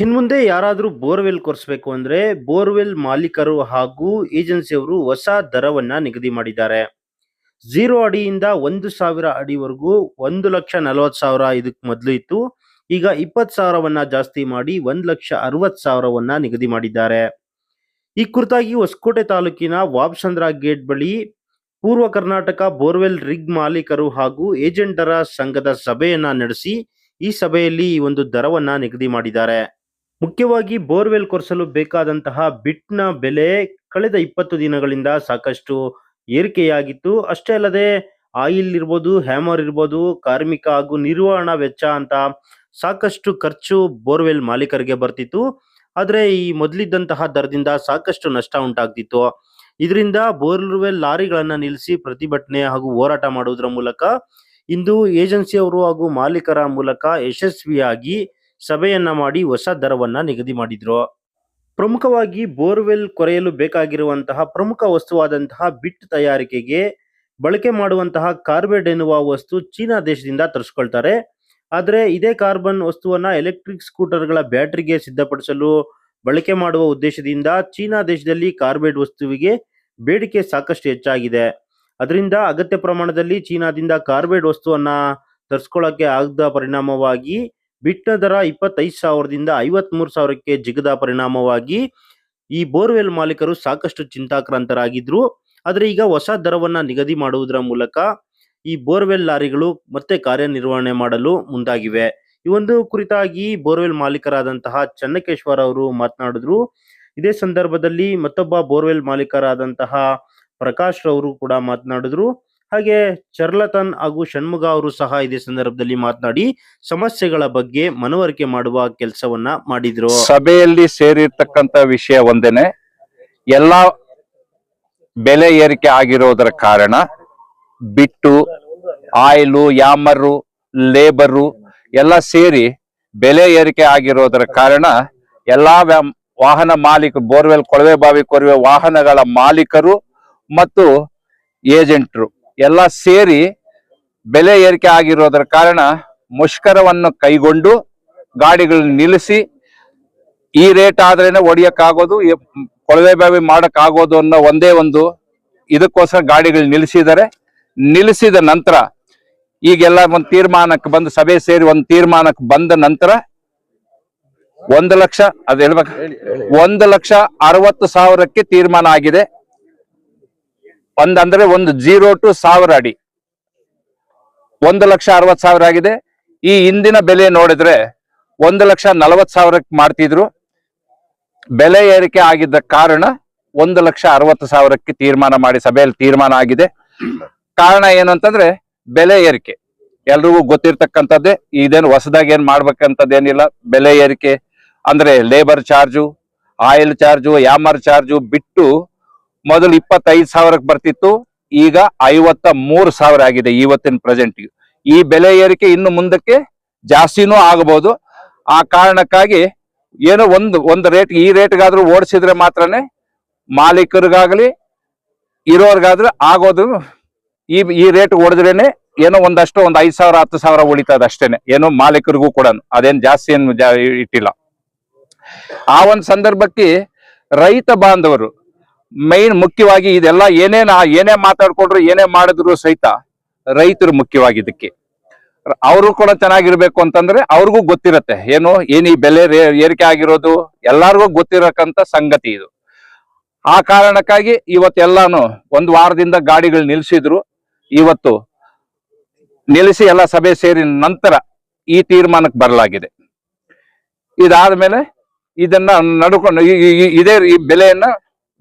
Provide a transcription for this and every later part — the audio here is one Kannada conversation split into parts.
ಇನ್ಮುಂದೆ ಯಾರಾದ್ರೂ ಬೋರ್‌ವೆಲ್ ಕೊರೆಸ್ಬೇಕು ಅಂದ್ರೆ, ಬೋರ್‌ವೆಲ್ ಮಾಲೀಕರು ಹಾಗೂ ಏಜೆನ್ಸಿಯವರು ಹೊಸ ದರವನ್ನ ನಿಗದಿ ಮಾಡಿದ್ದಾರೆ. 0 ಅಡಿಯಿಂದ 1,000 ಅಡಿವರೆಗೂ 1,40,000 ಇದಕ್ ಮೊದಲು ಇತ್ತು. ಈಗ 20,000ವನ್ನ ಜಾಸ್ತಿ ಮಾಡಿ 1,60,000ವನ್ನ ನಿಗದಿ ಮಾಡಿದ್ದಾರೆ. ಈ ಕುರಿತಾಗಿ ಹೊಸಕೋಟೆ ತಾಲೂಕಿನ ವಾಬಸಂದ್ರ ಗೇಟ್ ಬಳಿ ಪೂರ್ವ ಕರ್ನಾಟಕ ಬೋರ್‌ವೆಲ್ ರಿಗ್ ಮಾಲೀಕರು ಹಾಗೂ ಏಜೆಂಟರ ಸಂಘದ ಸಭೆಯನ್ನ ನಡೆಸಿ, ಈ ಸಭೆಯಲ್ಲಿ ಈ ಒಂದು ದರವನ್ನ ನಿಗದಿ ಮಾಡಿದ್ದಾರೆ. ಮುಖ್ಯವಾಗಿ ಬೋರ್‌ವೆಲ್ ಕೊರೆಸಲು ಬೇಕಾದಂತಹ ಬಿಟ್‌ನ ಬೆಲೆ ಕಳೆದ 20 ದಿನಗಳಿಂದ ಸಾಕಷ್ಟು ಏರಿಕೆಯಾಗಿತ್ತು. ಅಷ್ಟೇ ಅಲ್ಲದೆ ಆಯಿಲ್ ಇರ್ಬೋದು, ಹ್ಯಾಮರ್ ಇರ್ಬೋದು, ಕಾರ್ಮಿಕ ಹಾಗೂ ನಿರ್ವಹಣಾ ವೆಚ್ಚ ಅಂತ ಸಾಕಷ್ಟು ಖರ್ಚು ಬೋರ್‌ವೆಲ್ ಮಾಲೀಕರಿಗೆ ಬರ್ತಿತ್ತು. ಆದ್ರೆ ಈ ಮೊದಲಿದ್ದಂತಹ ದರದಿಂದ ಸಾಕಷ್ಟು ನಷ್ಟ ಉಂಟಾಗ್ತಿತ್ತು. ಇದರಿಂದ ಬೋರ್‌ವೆಲ್ ಲಾರಿಗಳನ್ನ ನಿಲ್ಲಿಸಿ ಪ್ರತಿಭಟನೆ ಹಾಗೂ ಹೋರಾಟ ಮಾಡುವುದರ ಮೂಲಕ ಇಂದು ಏಜೆನ್ಸಿಯವರು ಹಾಗೂ ಮಾಲೀಕರ ಮೂಲಕ ಯಶಸ್ವಿಯಾಗಿ ಸಭೆಯನ್ನ ಮಾಡಿ ಹೊಸ ದರವನ್ನ ನಿಗದಿ ಮಾಡಿದ್ರು. ಪ್ರಮುಖವಾಗಿ ಬೋರ್‌ವೆಲ್ ಕೊರೆಯಲು ಬೇಕಾಗಿರುವಂತಹ ಪ್ರಮುಖ ವಸ್ತುವಾದಂತಹ ಬಿಟ್ ತಯಾರಿಕೆಗೆ ಬಳಕೆ ಮಾಡುವಂತಹ ಕಾರ್ಬೈಡ್ ಎನ್ನುವ ವಸ್ತು ಚೀನಾ ದೇಶದಿಂದ ತರಿಸ್ಕೊಳ್ತಾರೆ. ಆದ್ರೆ ಇದೇ ಕಾರ್ಬನ್ ವಸ್ತುವನ್ನ ಎಲೆಕ್ಟ್ರಿಕ್ ಸ್ಕೂಟರ್‌ಗಳ ಬ್ಯಾಟರಿಗೆ ಸಿದ್ಧಪಡಿಸಲು ಬಳಕೆ ಮಾಡುವ ಉದ್ದೇಶದಿಂದ ಚೀನಾ ದೇಶದಲ್ಲಿ ಕಾರ್ಬೈಡ್ ವಸ್ತುವಿಗೆ ಬೇಡಿಕೆ ಸಾಕಷ್ಟು ಹೆಚ್ಚಾಗಿದೆ. ಅದರಿಂದ ಅಗತ್ಯ ಪ್ರಮಾಣದಲ್ಲಿ ಚೀನಾದಿಂದ ಕಾರ್ಬೈಡ್ ವಸ್ತುವನ್ನ ತರಿಸ್ಕೊಳ್ಳಕ್ಕೆ ಆಗದ ಪರಿಣಾಮವಾಗಿ ಬಿಟ್‌ನ ದರ 25,000ದಿಂದ 53,000ಕ್ಕೆ ಜಿಗಿದ ಪರಿಣಾಮವಾಗಿ ಈ ಬೋರ್‌ವೆಲ್ ಮಾಲೀಕರು ಸಾಕಷ್ಟು ಚಿಂತಾಕ್ರಾಂತರಾಗಿದ್ರು. ಆದ್ರೆ ಈಗ ಹೊಸ ದರವನ್ನ ನಿಗದಿ ಮಾಡುವುದರ ಮೂಲಕ ಈ ಬೋರ್‌ವೆಲ್ ಲಾರಿಗಳು ಮತ್ತೆ ಕಾರ್ಯನಿರ್ವಹಣೆ ಮಾಡಲು ಮುಂದಾಗಿವೆ. ಈ ಒಂದು ಕುರಿತಾಗಿ ಬೋರ್‌ವೆಲ್ ಮಾಲೀಕರಾದಂತಹ ಚನ್ನಕೇಶ್ವರ ಅವರು ಮಾತನಾಡಿದ್ರು. ಇದೇ ಸಂದರ್ಭದಲ್ಲಿ ಮತ್ತೊಬ್ಬ ಬೋರ್‌ವೆಲ್ ಮಾಲೀಕರಾದಂತಹ ಪ್ರಕಾಶ್ ರವರು ಕೂಡ ಮಾತನಾಡಿದ್ರು. ಹಾಗೆ ಚರ್ಲತನ್ ಹಾಗೂ ಷಣ್ಮುಗ ಅವರು ಸಹ ಇದೇ ಸಂದರ್ಭದಲ್ಲಿ ಮಾತನಾಡಿ ಸಮಸ್ಯೆಗಳ ಬಗ್ಗೆ ಮನವರಿಕೆ ಮಾಡುವ ಕೆಲಸವನ್ನ ಮಾಡಿದ್ರು. ಸಭೆಯಲ್ಲಿ ಸೇರಿರ್ತಕ್ಕಂತ ವಿಷಯ ಒಂದೇನೆ, ಎಲ್ಲಾ ಬೆಲೆ ಏರಿಕೆ ಆಗಿರೋದರ ಕಾರಣ ಬಿಟ್ಟು ಆಯಿಲು, ಯಾಮರು, ಲೇಬರು ಎಲ್ಲ ಸೇರಿ ಬೆಲೆ ಏರಿಕೆ ಆಗಿರೋದರ ಕಾರಣ ಎಲ್ಲಾ ವಾಹನ ಮಾಲೀಕರು, ಬೋರ್ವೆಲ್ ಕೊಳವೆ ಬಾವಿ ಕೊರೆಯುವ ವಾಹನಗಳ ಮಾಲೀಕರು ಮತ್ತು ಏಜೆಂಟ್ರು ಎಲ್ಲ ಸೇರಿ ಬೆಲೆ ಏರಿಕೆ ಆಗಿರೋದರ ಕಾರಣ ಮುಷ್ಕರವನ್ನು ಕೈಗೊಂಡು ಗಾಡಿಗಳನ್ನ ನಿಲ್ಲಿಸಿ ಈ ರೇಟ್ ಆದ್ರೇನೆ ಹೊಡಿಯಕ್ಕಾಗೋದು, ಕೊಳವೆ ಬಾವಿ ಮಾಡಕ್ ಆಗೋದು ಅನ್ನೋ ಒಂದೇ ಒಂದು ಇದಕ್ಕೋಸ್ಕರ ಗಾಡಿಗಳು ನಿಲ್ಲಿಸಿದ್ದಾರೆ. ನಿಲ್ಲಿಸಿದ ನಂತರ ಈಗೆಲ್ಲ ಒಂದು ತೀರ್ಮಾನಕ್ಕೆ ಬಂದು, ಸಭೆ ಸೇರಿ ಒಂದು ತೀರ್ಮಾನಕ್ಕೆ ಬಂದ ನಂತರ 1,00,000 ಅದು ಹೇಳ್ಬೇಕು, 1,60,000ಕ್ಕೆ ತೀರ್ಮಾನ ಆಗಿದೆ. ಅಂದ್ರೆ ಒಂದು 0 to 1000 ಅಡಿ 1,60,000 ಆಗಿದೆ. ಈ ಹಿಂದಿನ ಬೆಲೆ ನೋಡಿದ್ರೆ 1,40,000ಕ್ಕೆ ಮಾಡ್ತಿದ್ರು. ಬೆಲೆ ಏರಿಕೆ ಆಗಿದ್ದ ಕಾರಣ 1,60,000ಕ್ಕೆ ತೀರ್ಮಾನ ಮಾಡಿ ಸಭೆಯಲ್ಲಿ ತೀರ್ಮಾನ ಆಗಿದೆ. ಕಾರಣ ಏನು ಅಂತಂದ್ರೆ ಬೆಲೆ ಏರಿಕೆ ಎಲ್ರಿಗೂ ಗೊತ್ತಿರ್ತಕ್ಕಂಥದ್ದೇ, ಇದೇನು ಹೊಸದಾಗಿ ಏನ್ ಮಾಡ್ಬೇಕಂತದ್ದೇನಿಲ್ಲ. ಬೆಲೆ ಏರಿಕೆ ಅಂದ್ರೆ ಲೇಬರ್ ಚಾರ್ಜು, ಆಯಿಲ್ ಚಾರ್ಜು, ಯಾಮರ್ ಚಾರ್ಜು ಬಿಟ್ಟು ಮೊದಲು 25,000ಕ್ಕೆ ಬರ್ತಿತ್ತು, ಈಗ 53,000 ಆಗಿದೆ ಇವತ್ತಿನ ಪ್ರೆಸೆಂಟ್. ಈ ಬೆಲೆ ಏರಿಕೆ ಇನ್ನು ಮುಂದಕ್ಕೆ ಜಾಸ್ತಿನೂ ಆಗಬಹುದು. ಆ ಕಾರಣಕ್ಕಾಗಿ ಏನೋ ಒಂದು ರೇಟ್, ಈ ರೇಟ್ಗಾದ್ರೂ ಓಡಿಸಿದ್ರೆ ಮಾತ್ರನೇ ಮಾಲೀಕರಿಗಾಗ್ಲಿ ಇರೋರ್ಗಾದ್ರೂ ಆಗೋದು. ಈ ರೇಟ್ ಓಡಿದ್ರೇನೆ ಏನೋ ಒಂದು 5,000 10,000 ಉಳಿತದ ಅಷ್ಟೇನೆ, ಏನೋ ಮಾಲೀಕರಿಗೂ ಕೂಡ ಅದೇನ್ ಜಾಸ್ತಿ ಏನು ಇಟ್ಟಿಲ್ಲ. ಆ ಒಂದು ಸಂದರ್ಭಕ್ಕೆ ರೈತ ಬಾಂಧವರು ಮೈನ್ ಮುಖ್ಯವಾಗಿ ಇದೆಲ್ಲ ಏನೇ ಮಾತಾಡ್ಕೊಂಡ್ರು ಏನೇ ಮಾಡಿದ್ರು ಸಹಿತ ರೈತರು ಮುಖ್ಯವಾಗಿ ಇದಕ್ಕೆ ಅವರು ಕೂಡ ಚೆನ್ನಾಗಿರ್ಬೇಕು ಅಂತಂದ್ರೆ ಅವ್ರಿಗೂ ಗೊತ್ತಿರತ್ತೆ ಏನು ಈ ಬೆಲೆ ಏರಿಕೆ ಆಗಿರೋದು ಎಲ್ಲಾರ್ಗೂ ಗೊತ್ತಿರಕ್ಕಂತ ಸಂಗತಿ ಇದು. ಆ ಕಾರಣಕ್ಕಾಗಿ ಇವತ್ತೆಲ್ಲಾನು ಒಂದು ವಾರದಿಂದ ಗಾಡಿಗಳು ನಿಲ್ಸಿದ್ರು. ಇವತ್ತು ನಿಲ್ಲಿಸಿ ಎಲ್ಲ ಸಭೆ ಸೇರಿ ನಂತರ ಈ ತೀರ್ಮಾನಕ್ಕೆ ಬರಲಾಗಿದೆ. ಇದಾದ್ಮೇಲೆ ಇದನ್ನ ನಡ್ಕೊಂಡು ಇದೇ ಈ ಬೆಲೆಯನ್ನ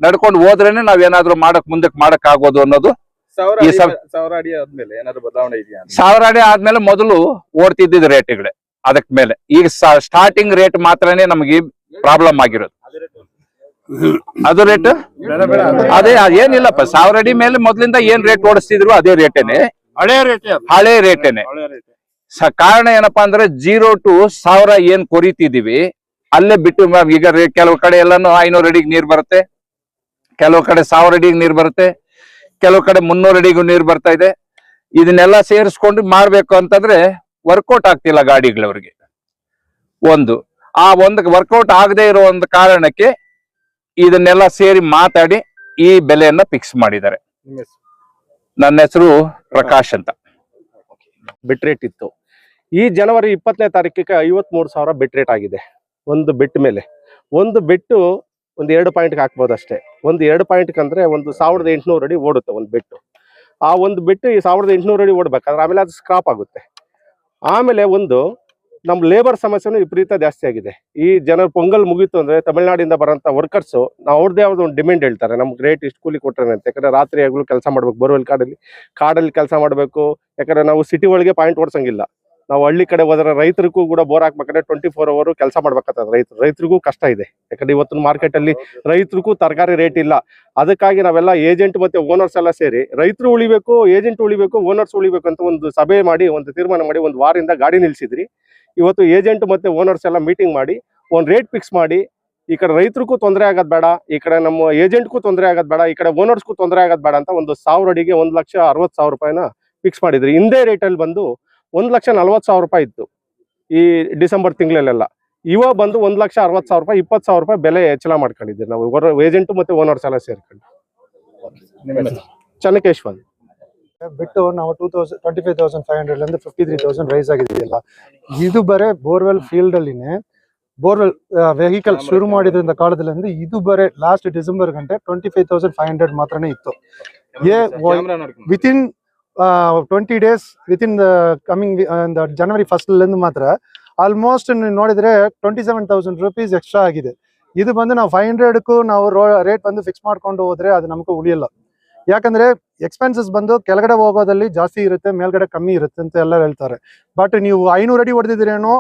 ನಡ್ಕೊಂಡು ಹೋದ್ರೇನೆ ನಾವೇನಾದ್ರೂ ಮುಂದಕ್ಕೆ ಮಾಡಕ್ ಆಗೋದು ಅನ್ನೋದು. 1,000 ಅಡಿ ಆದ್ಮೇಲೆ ಏನಾದ್ರು ಬದಲಾವಣೆ ಇದೆಯಾ? 1,000 ಅಡಿ ಆದ್ಮೇಲೆ ಮೊದಲು ಓಡ್ತಿದ್ದ ರೇಟ್ಗಳೇ ಅದಕ್ ಮೇಲೆ ಈಗ ಸ್ಟಾರ್ಟಿಂಗ್ ರೇಟ್ ಮಾತ್ರನೇ ನಮಗೆ ಪ್ರಾಬ್ಲಮ್ ಆಗಿರೋದು. ಅದು ರೇಟ್ ಅದೇ ಏನಿಲ್ಲಪ್ಪ, 1,000 ಅಡಿ ಮೇಲೆ ಮೊದ್ಲಿಂದ ಏನ್ ರೇಟ್ ಓಡಿಸ್ತಿದ್ರು ಅದೇ ರೇಟೇನೆ, ಹಳೆ ರೇಟೇನೆ. ಕಾರಣ ಏನಪ್ಪಾ ಅಂದ್ರೆ 0 to 1000 ಏನ್ ಕೊರಿತಿದೀವಿ ಅಲ್ಲೇ ಬಿಟ್ಟು ಈಗ ಕೆಲವು ಕಡೆ ಎಲ್ಲಾನು 500 ಅಡಿಗೆ ನೀರ್ ಬರುತ್ತೆ, ಕೆಲವು ಕಡೆ 1,000 ಅಡಿಗೆ ನೀರ್ ಬರುತ್ತೆ, ಕೆಲವು ಕಡೆ 300 ಅಡಿಗೂ ನೀರ್ ಬರ್ತಾ ಇದೆ. ಇದನ್ನೆಲ್ಲ ಸೇರಿಸ್ಕೊಂಡು ಮಾಡ್ಬೇಕು ಅಂತಂದ್ರೆ ವರ್ಕೌಟ್ ಆಗ್ತಿಲ್ಲ ಗಾಡಿಗಳವ್ರಿಗೆ ಒಂದು. ಆ ಒಂದು ವರ್ಕೌಟ್ ಆಗದೆ ಇರೋ ಒಂದು ಕಾರಣಕ್ಕೆ ಇದನ್ನೆಲ್ಲ ಸೇರಿ ಮಾತಾಡಿ ಈ ಬೆಲೆಯನ್ನ ಫಿಕ್ಸ್ ಮಾಡಿದ್ದಾರೆ. ನಿಮ್ಮ ಹೆಸರು? ನನ್ನ ಹೆಸರು ಪ್ರಕಾಶ್ ಅಂತ. ಬಿಟ್ ರೇಟ್ ಇತ್ತು. ಈ ಜನವರಿ 20ನೇ ತಾರೀಕಿಗೆ 53,000 ಬಿಟ್ ರೇಟ್ ಆಗಿದೆ ಒಂದು ಬೆಟ್ ಮೇಲೆ. ಒಂದು ಬೆಟ್ಟು ಒಂದು 2 ಪಾಯಿಂಟ್ಗೆ ಹಾಕ್ಬೋದು ಅಷ್ಟೇ. ಒಂದು 2 ಪಾಯಿಂಟ್ಗೆ ಅಂದ್ರೆ ಒಂದು 1800 ಅಡಿ ಓಡುತ್ತೆ ಒಂದು ಬೆಟ್ಟು. ಆ ಒಂದು ಬೆಟ್ಟು ಈ 1800 ಅಡಿ ಓಡ್ಬೇಕಾದ್ರೆ ಆಮೇಲೆ ಅದು ಸ್ಕ್ರಾಪ್ ಆಗುತ್ತೆ. ಆಮೇಲೆ ಒಂದು ನಮ್ಮ ಲೇಬರ್ ಸಮಸ್ಯೆನೂ ವಿಪರೀತ ಜಾಸ್ತಿ ಆಗಿದೆ. ಈ ಜನ ಪೊಂಗಲ್ ಮುಗೀತು ಅಂದ್ರೆ ತಮಿಳ್ನಾಡಿಂದ ಬರೋಂಥ ವರ್ಕರ್ಸು ಅವ್ರದ್ದೇ ಯಾವ್ದು ಒಂದು ಡಿಮ್ಯಾಂಡ್ ಹೇಳ್ತಾರೆ, ನಮ್ಗೆ ರೇಟ್ ಇಷ್ಟು ಕೂಲಿ ಕೊಟ್ರೆ ಅಂತ. ಯಾಕಂದ್ರೆ ರಾತ್ರಿ ಹಗಲು ಕೆಲಸ ಮಾಡ್ಬೇಕು, ಬೋರ್ವೆಲ್ ಕಾಡಲ್ಲಿ ಕೆಲಸ ಮಾಡಬೇಕು. ಯಾಕಂದ್ರೆ ನಾವು ಸಿಟಿ ಒಳಗೆ ಪಾಯಿಂಟ್ ಓಡಿಸಂಗಿಲ್ಲ. ನಾವು ಹಳ್ಳಿ ಕಡೆ ಹೋದ್ರೆ ರೈತರಿಗೂ ಕೂಡ ಬೋರ್ ಹಾಕ್ಬೇಕಾದ್ರೆ 24 ಅವರ್ ಕೆಲಸ ಮಾಡ್ಬೇಕಾಗ್ತದೆ. ರೈತರಿಗೂ ಕಷ್ಟ ಇದೆ. ಯಾಕಂದ್ರೆ ಇವತ್ತಿನ ಮಾರ್ಕೆಟ್ ಅಲ್ಲಿ ರೈತರಿಗೂ ತರಕಾರಿ ರೇಟ್ ಇಲ್ಲ. ಅದಕ್ಕಾಗಿ ನಾವೆಲ್ಲ ಏಜೆಂಟ್ ಮತ್ತೆ ಓನರ್ಸ್ ಎಲ್ಲ ಸೇರಿ ರೈತರು ಉಳಿಬೇಕು, ಏಜೆಂಟ್ ಉಳಿಬೇಕು, ಓನರ್ಸ್ ಉಳಿಬೇಕು ಅಂತ ಒಂದು ಸಭೆ ಮಾಡಿ ಒಂದು ತೀರ್ಮಾನ ಮಾಡಿ ಒಂದು ವಾರದಿಂದ ಗಾಡಿ ನಿಲ್ಸಿದ್ರಿ. ಇವತ್ತು ಏಜೆಂಟ್ ಮತ್ತೆ ಓನರ್ಸ್ ಎಲ್ಲ ಮೀಟಿಂಗ್ ಮಾಡಿ ಒಂದು ರೇಟ್ ಫಿಕ್ಸ್ ಮಾಡಿ, ಈ ಕಡೆ ರೈತರಿಗೂ ತೊಂದರೆ ಆಗೋದ್ ಬೇಡ, ಈ ಕಡೆ ನಮ್ಮ ಏಜೆಂಟ್ಗೂ ತೊಂದರೆ ಆಗೋದ್ ಬೇಡ, ಈ ಕಡೆ ಓನರ್ಸ್ಗೂ ತೊಂದರೆ ಆಗೋದ್ ಬೇಡ ಅಂತ ಒಂದು 1000 ಅಡಿಗೆ 1,60,000 ರೂಪಾಯಿನ ಫಿಕ್ಸ್ ಮಾಡಿದ್ರಿ. ಹಿಂದೆ ರೇಟಲ್ಲಿ ಬಂದು 1,40,000 ರೂಪಾಯಿ ಇತ್ತು ಈ ಡಿಸೆಂಬರ್ ತಿಂಗಳಲ್ಲೆಲ್ಲ. ಇವಾಗ ಬಂದು 1,60,000 ರೂಪಾಯಿ, 20,000 ರೂಪಾಯಿ ಬೆಲೆ ಹೆಚ್ಚಳ ಮಾಡ್ಕೊಂಡಿದ್ದೀವಿ ನಾವು ಏಜೆಂಟ್ ಮತ್ತೆ ಓನರ್ಸ್ ಎಲ್ಲ ಸೇರ್ಕೊಂಡು. ನಿಮ್ಮ ಹೆಸರು? ಚನ್ನಕೇಶ್ವರ್. ಬಿಟ್ಟು ನಾವು 25,500 53,000 ರೈಸ್ ಆಗಿದೆಯಲ್ಲ, ಇದು ಬರೇ ಬೋರ್ವೆಲ್ ಫೀಲ್ಡ್ ಅಲ್ಲಿನೇ ಬೋರ್ವೆಲ್ ವೆಹಿಕಲ್ ಶುರು ಮಾಡಿದ್ರಿಂದ ಕಾಲದಲ್ಲಿ ಇದು ಬರೇ ಲಾಸ್ಟ್ ಡಿಸೆಂಬರ್ ಗಂಟೆ 25,500 ಮಾತ್ರನೇ ಇತ್ತು. ಕ್ಯಾಮ್ರಾ ನೋಡ್ಕೊಂಡು. ವಿತಿನ್ 20 days ವಿತಿನ್ ಕಮಿಂಗ್ ಜನವರಿ 1st ಮಾತ್ರ ಆಲ್ಮೋಸ್ಟ್ ನೋಡಿದ್ರೆ 27,000 rupees ಎಕ್ಸ್ಟ್ರಾ ಆಗಿದೆ. ಇದು ಬಂದು ನಾವು 500ಕ್ಕೂ ನಾವು ರೇಟ್ ಬಂದು ಫಿಕ್ಸ್ ಮಾಡ್ಕೊಂಡು ಹೋದ್ರೆ ಅದು ನಮ್ಗೆ ಉಳಿಯಲ್ಲ. ಯಾಕಂದ್ರೆ ಎಕ್ಸ್ಪೆನ್ಸಸ್ ಬಂದು ಕೆಳಗಡೆ ಹೋಗೋದಲ್ಲಿ ಜಾಸ್ತಿ ಇರುತ್ತೆ, ಮೇಲ್ಗಡೆ ಕಮ್ಮಿ ಇರುತ್ತೆ ಅಂತ ಎಲ್ಲ ಹೇಳ್ತಾರೆ. ಬಟ್ ನೀವು 500 ಅಡಿ ಹೊಡೆದಿದ್ರೇನೋ,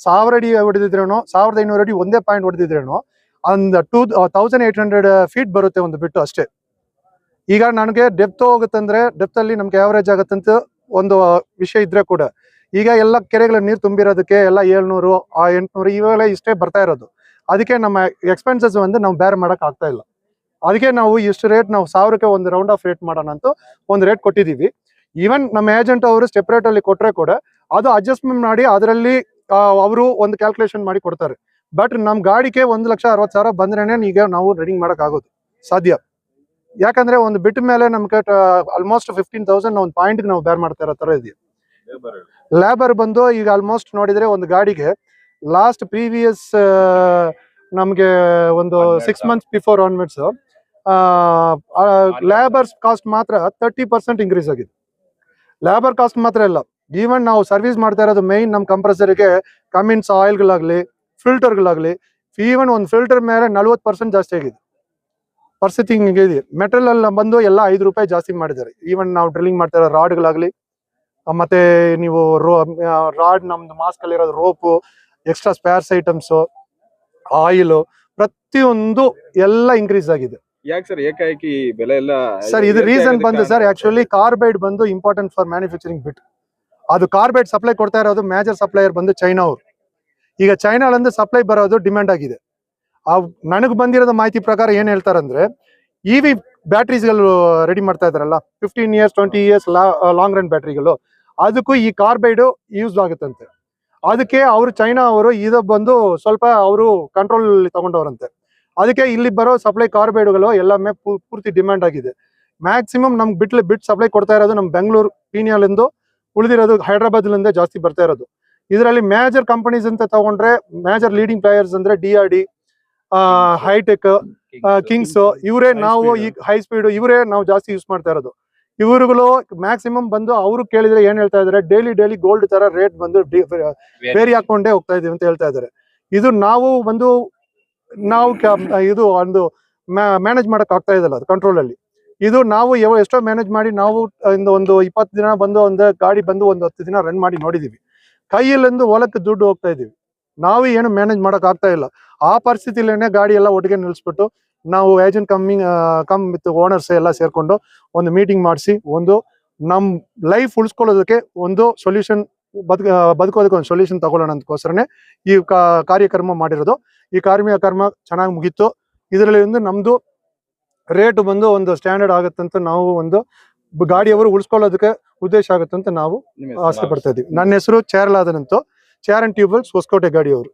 1000 ಅಡಿ ಹೊಡೆದಿದ್ರೇನೋ, 1500 ಅಡಿ ಒಂದೇ ಪಾಯಿಂಟ್ ಹೊಡೆದಿದ್ರೇನೋ ಒಂದು 2,800 ಫೀಟ್ ಬರುತ್ತೆ ಒಂದು ಬಿಟ್ಟು ಅಷ್ಟೇ. ಈಗ ನನಗೆ ಡೆಪ್ತ್ ಹೋಗುತ್ತಂದ್ರೆ ಡೆಪ್ತ್ ಅಲ್ಲಿ ನಮ್ಗೆ ಆವರೇಜ್ ಆಗತ್ತಂತ ಒಂದು ವಿಷಯ ಇದ್ರೆ ಕೂಡ, ಈಗ ಎಲ್ಲ ಕೆರೆಗಳ ನೀರು ತುಂಬಿರೋದಕ್ಕೆ ಎಲ್ಲ 700 800 ಇವೆಲ್ಲ ಇಷ್ಟೇ ಬರ್ತಾ ಇರೋದು. ಅದಕ್ಕೆ ನಮ್ಮ ಎಕ್ಸ್ಪೆನ್ಸಸ್ ಒಂದು ನಾವು ಬೇರೆ ಮಾಡಕ್ ಆಗ್ತಾ ಇಲ್ಲ. ಅದಕ್ಕೆ ನಾವು ಇಷ್ಟು ರೇಟ್ ನಾವು 1000ಕ್ಕೆ ಒಂದು ರೌಂಡ್ ಆಫ್ ರೇಟ್ ಮಾಡೋಣ ಅಂತ ಒಂದು ರೇಟ್ ಕೊಟ್ಟಿದ್ದೀವಿ. ಈವನ್ ನಮ್ಮ ಏಜೆಂಟ್ ಅವರು ಸ್ಟೆಪ್ ರೇಟ್ ಅಲ್ಲಿ ಕೊಟ್ರೆ ಕೂಡ ಅದು ಅಡ್ಜಸ್ಟ್ಮೆಂಟ್ ಮಾಡಿ ಅದರಲ್ಲಿ ಅವರು ಒಂದು ಕ್ಯಾಲ್ಕುಲೇಷನ್ ಮಾಡಿ ಕೊಡ್ತಾರೆ. ಬಟ್ ನಮ್ ಗಾಡಿಗೆ 1,60,000 ಬಂದ್ರೇನೆ ಈಗ ನಾವು ರನ್ನಿಂಗ್ ಮಾಡಕ್ ಆಗೋದು ಸಾಧ್ಯ. ಯಾಕಂದ್ರೆ ಒಂದು ಬಿಟ್ಟ ಮೇಲೆ ನಮ್ಗೆ ಆಲ್ಮೋಸ್ಟ್ 15,000 ಒಂದು ಪಾಯಿಂಟ್ ನಾವು ಬೇರ್ ಮಾಡ್ತಾ ಇರೋ ತರ ಇದೆಯಾ. ಲೇಬರ್ ಬಂದು ಈಗ ಆಲ್ಮೋಸ್ಟ್ ನೋಡಿದ್ರೆ ಒಂದು ಗಾಡಿಗೆ ಲಾಸ್ಟ್ ಪ್ರೀವಿಯಸ್ ನಮ್ಗೆ ಒಂದು 6 months before onwards labours cost ಮಾತ್ರ 30% ಇನ್ಕ್ರೀಸ್ ಆಗಿದೆ. ಲೇಬರ್ ಕಾಸ್ಟ್ ಮಾತ್ರ ಇಲ್ಲ, ಈವನ್ ನಾವು ಸರ್ವಿಸ್ ಮಾಡ್ತಾ ಇರೋದು ಮೈನ್ ನಮ್ಮ ಕಂಪ್ರೆಸರ್ಗೆ ಕಮಿನ್ಸ್ ಆಯಿಲ್ಗಳಾಗ್ಲಿ ಫಿಲ್ಟರ್ಗಳಾಗ್ಲಿ, ಈವನ್ ಒಂದು ಫಿಲ್ಟರ್ ಮೇಲೆ 40% ಜಾಸ್ತಿ ಆಗಿದೆ. ಪರಿಸ್ಥಿತಿ ಹಿಂಗಿದೆ. ಮೆಟೀರಿಯಲ್ ಅಲ್ಲಿ ಬಂದು ಎಲ್ಲ 5 ರೂಪಾಯಿ ಜಾಸ್ತಿ ಮಾಡಿದ್ದಾರೆ. ಈವನ್ ನಾವು ಡ್ರಿಲ್ಲಿಂಗ್ ಮಾಡ್ತಾ ಇರೋ ರಾಡ್ಗಳಾಗ್ಲಿ, ಮತ್ತೆ ನೀವು ರಾಡ್ ನಮ್ದು ಮಾಸ್ಕ್ ಅಲ್ಲಿ ಇರೋದು rope, extra spares items, oil, ಪ್ರತಿಯೊಂದು ಎಲ್ಲ ಇನ್ಕ್ರೀಸ್ ಆಗಿದೆ. ಯಾಕೆ ಸರ್ ಏಕಾಏಕಿ ಬೆಲೆ ಎಲ್ಲ? ಸರ್ ಇದು ರೀಸನ್ ಬಂದು ಸರ್ ಆಕ್ಚುಲಿ ಕಾರ್ಬೈಡ್ ಬಂದು ಇಂಪಾರ್ಟೆಂಟ್ ಫಾರ್ ಮ್ಯಾನುಫ್ಯಾಕ್ಚರಿಂಗ್ ಬಿಟ್. ಅದು ಕಾರ್ಬೈಡ್ ಸಪ್ಲೈ ಕೊಡ್ತಾ ಇರೋದು ಮೇಜರ್ ಸಪ್ಲೈಯರ್ ಬಂದು ಚೈನಾ ಅವರು. ಈಗ ಚೈನಾಳಂದು ಸಪ್ಲೈ ಬರೋದು ಡಿಮ್ಯಾಂಡ್ ಆಗಿದೆ. ನನಗೆ ಬಂದಿರೋದ ಮಾಹಿತಿ ಪ್ರಕಾರ ಏನ್ ಹೇಳ್ತಾರಂದ್ರೆ EV ಬ್ಯಾಟ್ರೀಸ್ಗಳು ರೆಡಿ ಮಾಡ್ತಾ ಇದಾರಲ್ಲ 15 years 20 years ಲಾಂಗ್ ರನ್ ಬ್ಯಾಟ್ರಿಗಳು, ಅದಕ್ಕೂ ಈ ಕಾರ್ಬೈಡ್ ಯೂಸ್ ಆಗುತ್ತಂತೆ. ಅದಕ್ಕೆ ಅವರು ಚೈನಾ ಅವರು ಇದು ಬಂದು ಸ್ವಲ್ಪ ಅವರು ಕಂಟ್ರೋಲ್ ತಗೊಂಡವ್ರಂತೆ. ಅದಕ್ಕೆ ಇಲ್ಲಿ ಬರೋ ಸಪ್ಲೈ ಕಾರ್ಬೈಡ್ಗಳು ಎಲ್ಲಾಮೇ ಪೂರ್ತಿ ಡಿಮ್ಯಾಂಡ್ ಆಗಿದೆ. ಮ್ಯಾಕ್ಸಿಮಮ್ ನಮ್ಗೆ ಬಿಟ್ ಸಪ್ಲೈ ಕೊಡ್ತಾ ಇರೋದು ನಮ್ಮ ಬೆಂಗಳೂರು ಪೀನಿಯಲ್ಲಿಂದು, ಉಳಿದಿರೋದು ಹೈದರಾಬಾದ್ಲಿಂದ ಜಾಸ್ತಿ ಬರ್ತಾ ಇರೋದು. ಇದರಲ್ಲಿ ಮೇಜರ್ ಕಂಪನೀಸ್ ಅಂತ ತಗೊಂಡ್ರೆ ಮೇಜರ್ ಲೀಡಿಂಗ್ ಪ್ಲೇಯರ್ಸ್ ಅಂದ್ರೆ DRD, ಹೈಟೆಕ್, ಕಿಂಗ್ಸ್, ಇವರೇ ನಾವು ಈ ಹೈ ಸ್ಪೀಡ್ ಇವರೇ ನಾವು ಜಾಸ್ತಿ ಯೂಸ್ ಮಾಡ್ತಾ ಇರೋದು. ಇವರುಗಳು ಮ್ಯಾಕ್ಸಿಮಮ್ ಬಂದು ಅವರು ಕೇಳಿದ್ರೆ ಏನ್ ಹೇಳ್ತಾ ಇದಾರೆ, ಡೈಲಿ ಗೋಲ್ಡ್ ತರ ರೇಟ್ ಬಂದು ಬೇರೆ ಹಾಕೊಂಡೇ ಹೋಗ್ತಾ ಇದೀವಿ ಅಂತ ಹೇಳ್ತಾ ಇದಾರೆ. ಇದು ನಾವು ಇದು ಒಂದು ಮ್ಯಾನೇಜ್ ಮಾಡಕ್ ಆಗ್ತಾ ಇದಲ್ಲ ಅದು ಕಂಟ್ರೋಲ್ ಅಲ್ಲಿ. ಇದು ನಾವು ಎಷ್ಟೋ ಮ್ಯಾನೇಜ್ ಮಾಡಿ ನಾವು ಒಂದು 20 ದಿನ ಬಂದು ಒಂದು ಗಾಡಿ ಬಂದು ಒಂದು 10 ದಿನ ರನ್ ಮಾಡಿ ನೋಡಿದೀವಿ. ಕೈಯಲ್ಲಿಂದು ಹೊಲಕ್ಕೆ ದುಡ್ಡು ಹೋಗ್ತಾ ಇದೀವಿ, ನಾವು ಏನು ಮ್ಯಾನೇಜ್ ಮಾಡಕ್ ಆಗ್ತಾ ಇಲ್ಲ. ಆ ಪರಿಸ್ಥಿತಿಲೇನೆ ಗಾಡಿ ಎಲ್ಲ ಒಟ್ಟಿಗೆ ನಿಲ್ಸ್ಬಿಟ್ಟು ನಾವು ಏಜೆಂಟ್ ಕಮ್ ವಿತ್ ಓನರ್ಸ್ ಎಲ್ಲ ಸೇರ್ಕೊಂಡು ಒಂದು ಮೀಟಿಂಗ್ ಮಾಡಿಸಿ ಒಂದು ನಮ್ ಲೈಫ್ ಉಳಿಸ್ಕೊಳ್ಳೋದಕ್ಕೆ ಒಂದು ಸೊಲ್ಯೂಷನ್, ಬದುಕೋದಕ್ಕೆ ಒಂದು ಸೊಲ್ಯೂಷನ್ ತಗೊಳ್ಳೋಣ ಅಂತಕ್ಕೋಸ್ಕರನೇ ಈ ಕಾರ್ಯಕ್ರಮ ಮಾಡಿರೋದು. ಈ ಕಾರ್ಯಕ್ರಮ ಚೆನ್ನಾಗಿ ಮುಗೀತು. ಇದರಲ್ಲಿ ಒಂದು ನಮ್ದು ರೇಟ್ ಬಂದು ಒಂದು ಸ್ಟ್ಯಾಂಡರ್ಡ್ ಆಗುತ್ತಂತ ನಾವು ಒಂದು ಗಾಡಿಯವರು ಉಳಿಸ್ಕೊಳ್ಳೋದಕ್ಕೆ ಉದ್ದೇಶ ಆಗುತ್ತಂತ ನಾವು ಆಸೆ ಪಡ್ತಾ ಇದೀವಿ. ನನ್ನ ಹೆಸರು ಚೇರ್ಲಾದನಂತ, ಚೇರ್ ಅಂಡ್ ಟ್ಯೂಬಲ್ಸ್ ಹೊಸಕೋಟೆ ಗಾಡಿಯವರು.